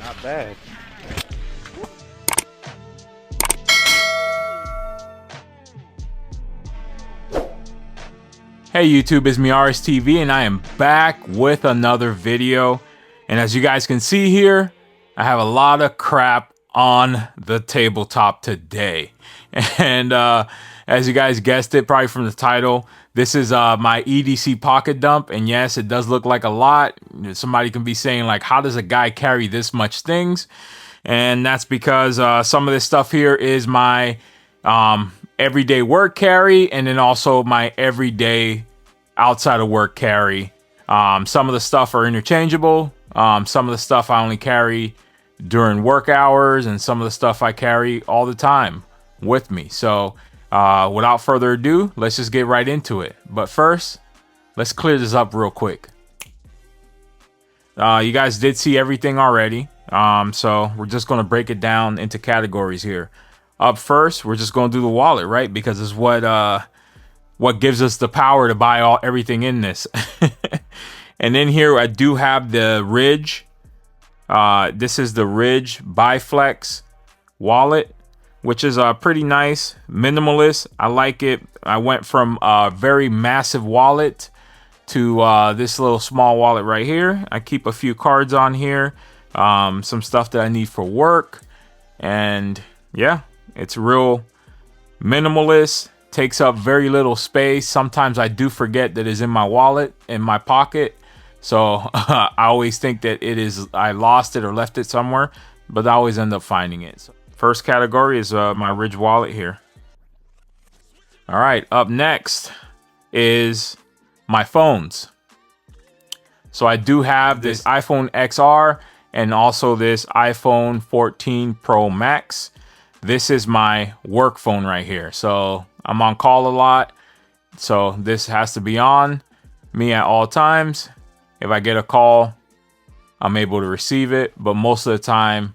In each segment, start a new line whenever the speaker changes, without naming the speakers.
Not bad.
Hey YouTube, it's me RSTV and I am back with another video. And as you guys can see here, I have a lot of crap on the tabletop today. And as you guys guessed it probably from the title, this is my EDC pocket dump. And yes, it does look like a lot. Somebody can be saying like, how does a guy carry this much things? And that's because some of this stuff here is my everyday work carry, and then also my everyday outside of work carry. Some of the stuff are interchangeable. Some of the stuff I only carry during work hours, and some of the stuff I carry all the time with me. So without further ado, let's just get right into it. But first, let's clear this up real quick. You guys did see everything already. So we're just going to break it down into categories here. Up first, we're just going to do the wallet, right? Because it's what gives us the power to buy everything in this. And then here I do have the Ridge. This is the Ridge Biflex wallet, which is pretty nice, minimalist. I like it. I went from a very massive wallet to this little small wallet right here. I keep a few cards on here, some stuff that I need for work, and yeah. It's real minimalist, takes up very little space. Sometimes I do forget that it's in my wallet, in my pocket. So I always think that I lost it or left it somewhere, but I always end up finding it. So first category is my Ridge wallet here. All right, up next is my phones. So I do have this iPhone XR and also this iPhone 14 Pro Max. This is my work phone right here. So I'm on call a lot. So this has to be on me at all times. If I get a call, I'm able to receive it. But most of the time,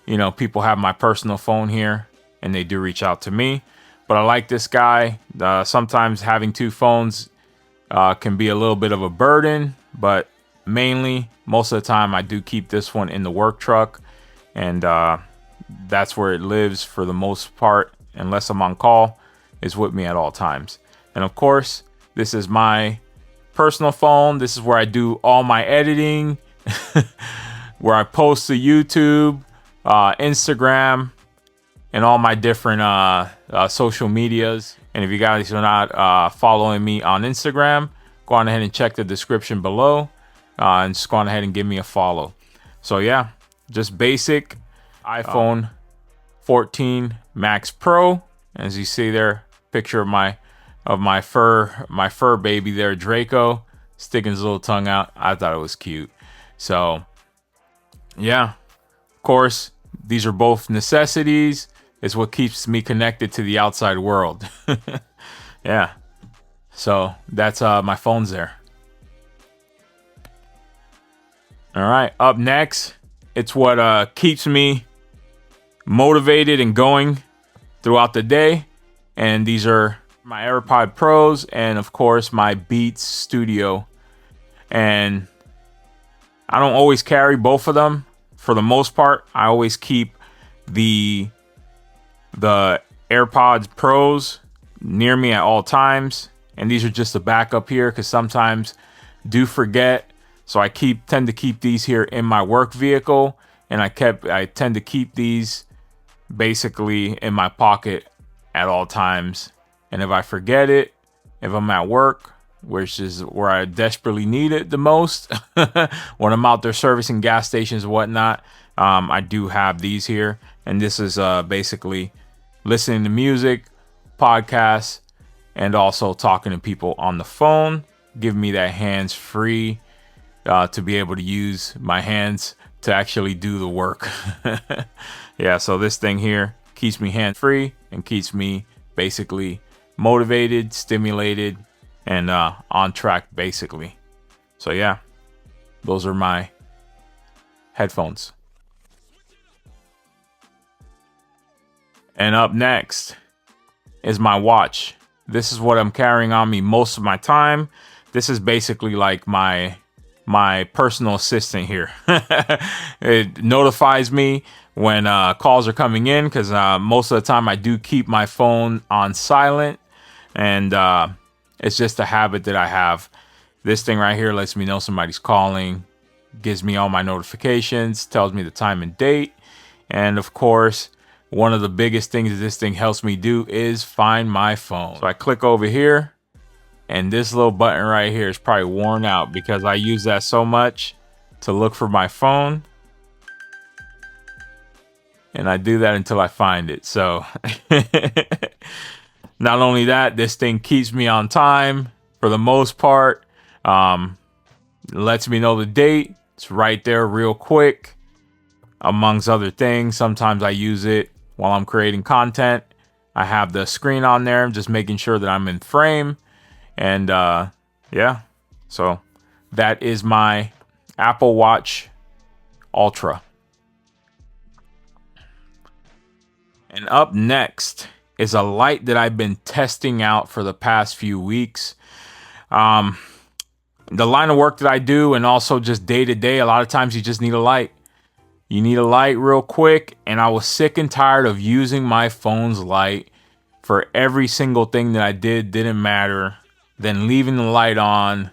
you know, people have my personal phone here and they do reach out to me. But I like this guy. Sometimes having two phones can be a little bit of a burden. But mainly, most of the time, I do keep this one in the work truck. And that's where it lives for the most part, unless I'm on call, is with me at all times. And of course, this is my personal phone. This is where I do all my editing, where I post to YouTube, Instagram, and all my different social medias. And if you guys are not following me on Instagram, go on ahead and check the description below, and just go on ahead and give me a follow. So yeah, just basic iPhone 14 Max Pro. As you see there, picture of my fur baby there, Draco, sticking his little tongue out. I thought it was cute. So yeah, of course, these are both necessities. It's what keeps me connected to the outside world. Yeah, so that's my phones there. All right, up next, it's what keeps me motivated and going throughout the day. And these are my AirPod Pros and of course my Beats Studio. And I don't always carry both of them. For the most part, I always keep the AirPods Pros near me at all times. And these are just a backup here because sometimes do forget. So I tend to keep these here in my work vehicle, and I tend to keep these basically in my pocket at all times. And if I forget it, if I'm at work, which is where I desperately need it the most, when I'm out there servicing gas stations and whatnot, I do have these here. And this is basically listening to music, podcasts, and also talking to people on the phone, giving me that hands-free to be able to use my hands to actually do the work. Yeah, so this thing here keeps me hand-free and keeps me basically motivated, stimulated, and on track basically. So yeah, those are my headphones. And up next is my watch. This is what I'm carrying on me most of my time. This is basically like my my personal assistant here. It notifies me when calls are coming in, because most of the time I do keep my phone on silent, and it's just a habit that I have. This thing right here lets me know somebody's calling, gives me all my notifications, tells me the time and date, and of course, one of the biggest things that this thing helps me do is find my phone. So I click over here, and this little button right here is probably worn out because I use that so much to look for my phone. And I do that until I find it. So not only that, this thing keeps me on time for the most part. Lets me know the date. It's right there real quick, amongst other things. Sometimes I use it while I'm creating content. I have the screen on there, just making sure that I'm in frame. And yeah, so that is my Apple Watch Ultra. And up next is a light that I've been testing out for the past few weeks. The line of work that I do, and also just day to day, a lot of times you just need a light. You need a light real quick, and I was sick and tired of using my phone's light for every single thing that I did. Didn't matter. Then leaving the light on,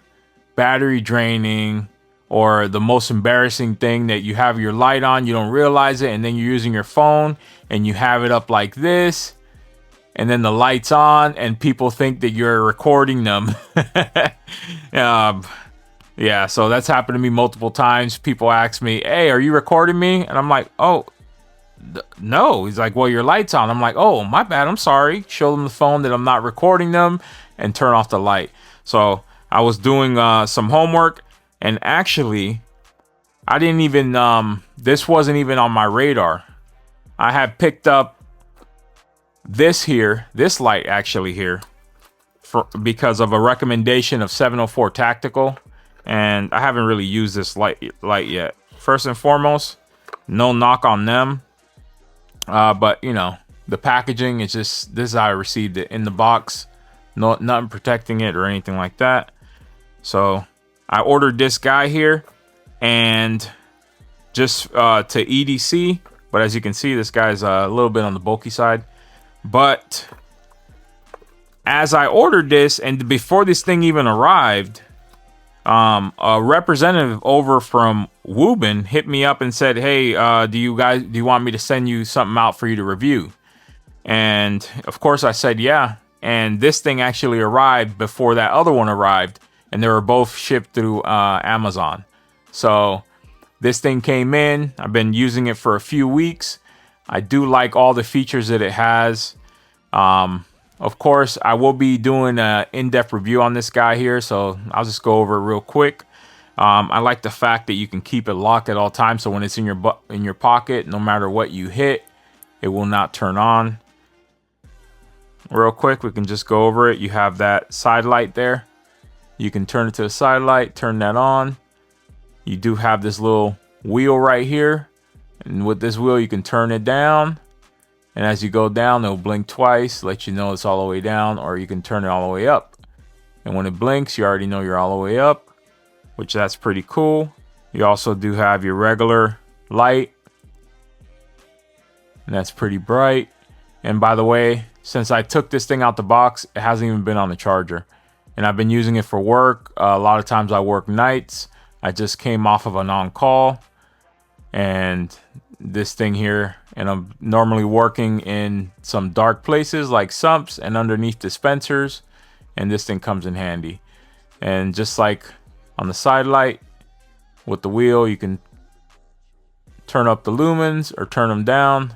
battery draining, or the most embarrassing thing, that you have your light on, you don't realize it, and then you're using your phone and you have it up like this, and then the light's on and people think that you're recording them. Yeah, so that's happened to me multiple times. People ask me, hey, are you recording me? And I'm like, oh, no. He's like, well, your light's on. I'm like, oh, my bad. I'm sorry. Show them the phone that I'm not recording them and turn off the light. So I was doing some homework, and actually I didn't even, this wasn't even on my radar. I had picked up this light actually here, because of a recommendation of 704 Tactical. And I haven't really used this light yet. First and foremost, no knock on them. But you know, the packaging is just, this is how I received it in the box. No, nothing protecting it or anything like that. So I ordered this guy here, and just to EDC. But as you can see, this guy's a little bit on the bulky side. But as I ordered this, and before this thing even arrived, a representative over from Wuben hit me up and said, hey, do you want me to send you something out for you to review? And of course I said yeah. And this thing actually arrived before that other one arrived, and they were both shipped through Amazon. So this thing came in. I've been using it for a few weeks. I do like all the features that it has. Of course, I will be doing an in-depth review on this guy here, so I'll just go over it real quick. I like the fact that you can keep it locked at all times, so when it's in your pocket, no matter what you hit, it will not turn on. Real quick, we can just go over it. You have that side light there. You can turn it to a side light, turn that on. You do have this little wheel right here, and with this wheel, you can turn it down. And as you go down, it'll blink twice, let you know it's all the way down, or you can turn it all the way up. And when it blinks, you already know you're all the way up, which that's pretty cool. You also do have your regular light, and that's pretty bright. And by the way, since I took this thing out the box, it hasn't even been on the charger. And I've been using it for work. A lot of times I work nights. I just came off of an on-call, and this thing here, and I'm normally working in some dark places like sumps and underneath dispensers, and this thing comes in handy. And just like on the side light with the wheel, you can turn up the lumens or turn them down,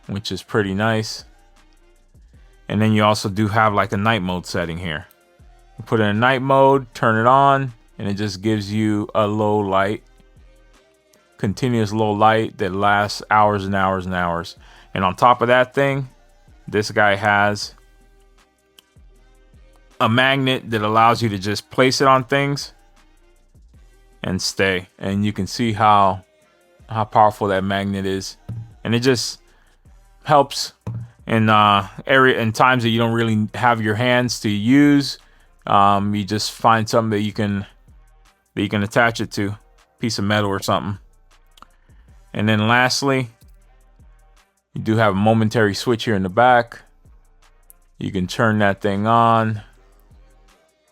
which is pretty nice. And then you also do have like a night mode setting here. You put it in night mode, turn it on, and it just gives you a low light, continuous low light that lasts hours and hours and hours. And on top of that thing, this guy has a magnet that allows you to just place it on things and stay. And you can see how powerful that magnet is. And it just helps in times that you don't really have your hands to use. You just find something that you can that you can attach it to, piece of metal or something. And then lastly, you do have a momentary switch here in the back. You can turn that thing on.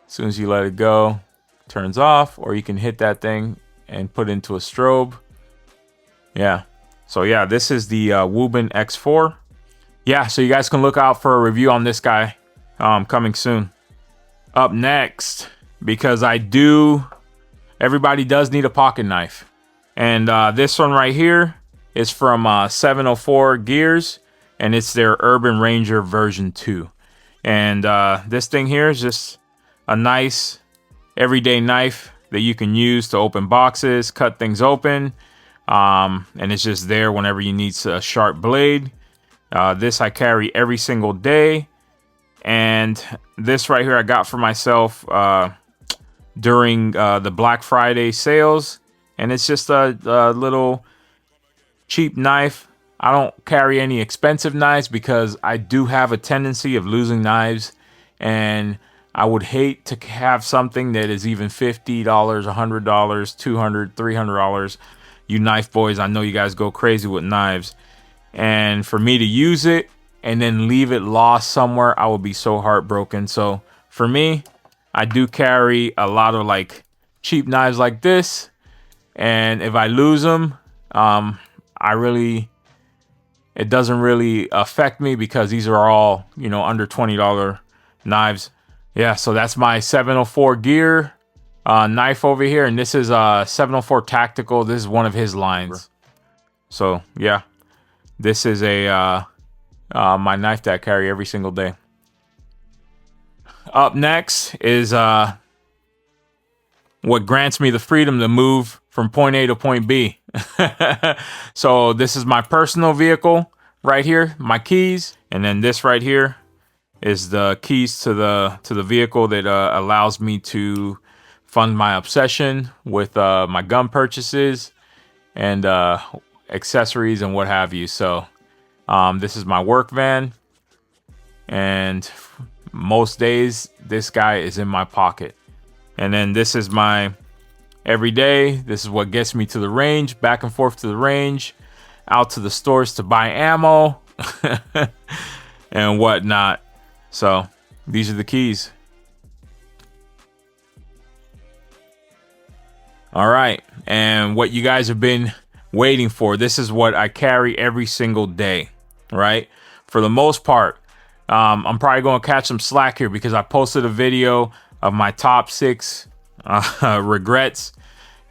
As soon as you let it go, it turns off, or you can hit that thing and put it into a strobe. Yeah. So yeah, this is the Wuben X4. Yeah, so you guys can look out for a review on this guy coming soon. Up next, because everybody does need a pocket knife. And this one right here is from 704 Gears, and it's their Urban Ranger version 2. And this thing here is just a nice everyday knife that you can use to open boxes, cut things open. And it's just there whenever you need a sharp blade. This I carry every single day. And this right here I got for myself during the Black Friday sales. And it's just a little cheap knife. I don't carry any expensive knives because I do have a tendency of losing knives. And I would hate to have something that is even $50, $100, $200, $300. You knife boys, I know you guys go crazy with knives. And for me to use it and then leave it lost somewhere, I would be so heartbroken. So for me, I do carry a lot of like cheap knives like this. And if I lose them, it doesn't really affect me because these are all, under $20 knives. Yeah, so that's my 704 Gear knife over here. And this is 704 Tactical. This is one of his lines. So yeah, this is my knife that I carry every single day. Up next is what grants me the freedom to move from point A to point B. So this is my personal vehicle right here, my keys, and then this right here is the keys to the vehicle that allows me to fund my obsession with my gun purchases and accessories and what have you. So this is my work van, and most days this guy is in my pocket. And then this is my everyday. This is what gets me to the range, back and forth to the range, out to the stores to buy ammo and whatnot. So these are the keys. All right, and what you guys have been waiting for, this is what I carry every single day, right? For the most part, I'm probably going to catch some slack here because I posted a video of my top 6 regrets,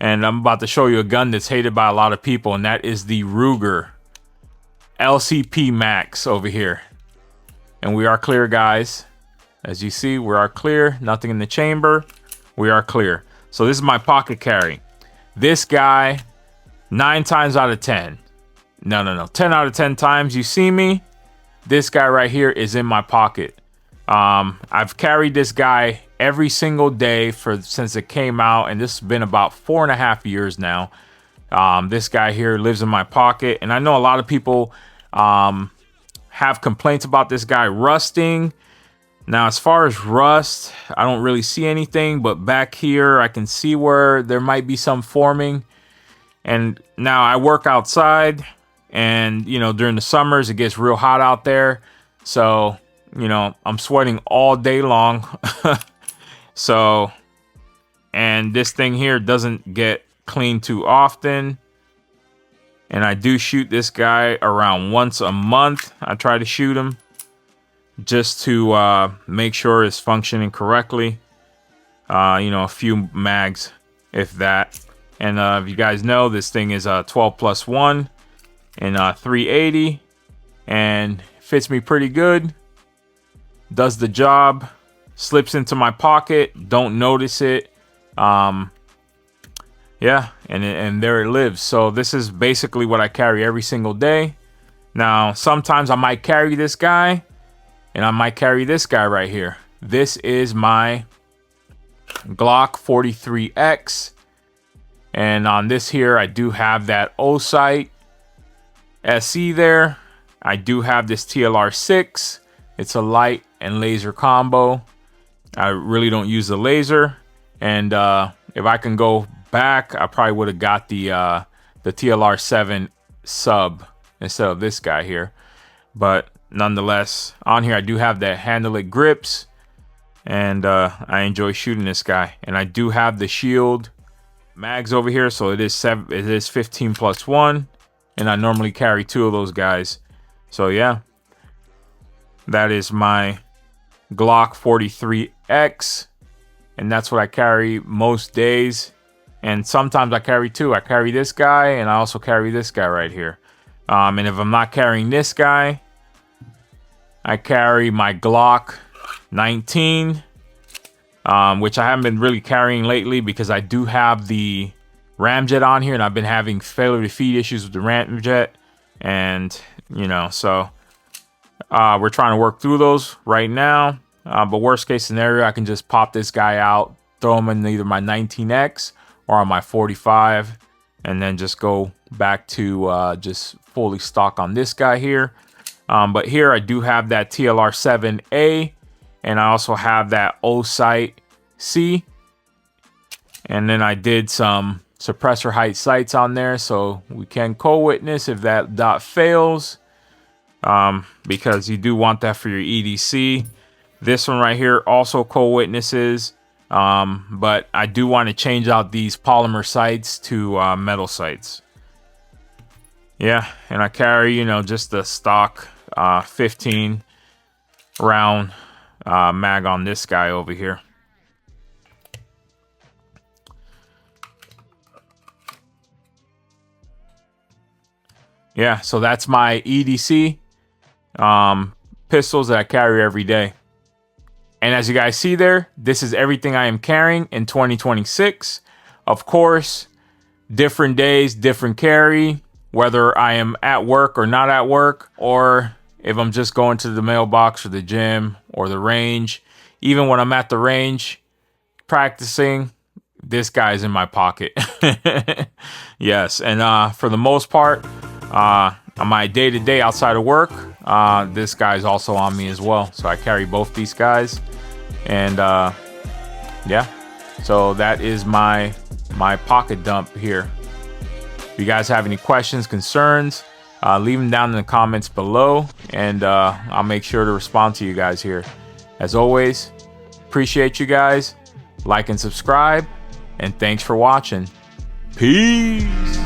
and I'm about to show you a gun that's hated by a lot of people, and that is the Ruger LCP Max over here. And we are clear, guys. As you see, we are clear. Nothing in the chamber. We are clear. So this is my pocket carry. This guy, 9 times out of 10. No. 10 out of 10 times you see me, this guy right here is in my pocket. I've carried this guy every single day since it came out, and this has been about 4.5 years now. This guy here lives in my pocket, and I know a lot of people have complaints about this guy rusting. Now, as far as rust, I don't really see anything, but back here I can see where there might be some forming. And now I work outside, and during the summers it gets real hot out there, so I'm sweating all day long. So, and this thing here doesn't get cleaned too often. And I do shoot this guy around once a month. I try to shoot him just to make sure it's functioning correctly. A few mags, if that. And if you guys know, this thing is a 12+1 and 380, and fits me pretty good. Does the job. Slips into my pocket. Don't notice it. Yeah, and there it lives. So this is basically what I carry every single day. Now, sometimes I might carry this guy, and I might carry this guy right here. This is my Glock 43X. And on this here, I do have that O-Sight SE there. I do have this TLR6. It's a light and laser combo. I really don't use the laser. And if I can go back, I probably would have got the TLR7 sub instead of this guy here. But nonetheless, on here I do have the handle it grips, and I enjoy shooting this guy. And I do have the shield mags over here, so it is 15+1, and I normally carry 2 of those guys. So yeah, that is my Glock 43X, and that's what I carry most days. And sometimes I carry 2. I carry this guy, and I also carry this guy right here. And if I'm not carrying this guy, I carry my Glock 19, which I haven't been really carrying lately because I do have the ramjet on here, and I've been having failure to feed issues with the ramjet, and you know, so we're trying to work through those right now. But worst case scenario, I can just pop this guy out, throw him in either my 19X or on my 45, and then just go back to just fully stock on this guy here. But here I do have that TLR7A, and I also have that O-Sight C. And then I did some suppressor height sights on there, so we can co-witness if that dot fails, because you do want that for your EDC. This one right here also co-witnesses, but I do want to change out these polymer sights to metal sights. Yeah, and I carry, you know, just the stock 15 round mag on this guy over here. Yeah, so that's my EDC pistols that I carry every day. And as you guys see there, this is everything I am carrying in 2026. Of course, different days, different carry, whether I am at work or not at work, or if I'm just going to the mailbox or the gym or the range. Even when I'm at the range practicing, this guy's in my pocket. Yes, and for the most part, on my day-to-day outside of work, this guy's also on me as well. So I carry both these guys, and yeah, so that is my pocket dump here. If you guys have any questions, concerns, leave them down in the comments below, and I'll make sure to respond to you guys here. As always, appreciate you guys. Like and subscribe, and thanks for watching. Peace.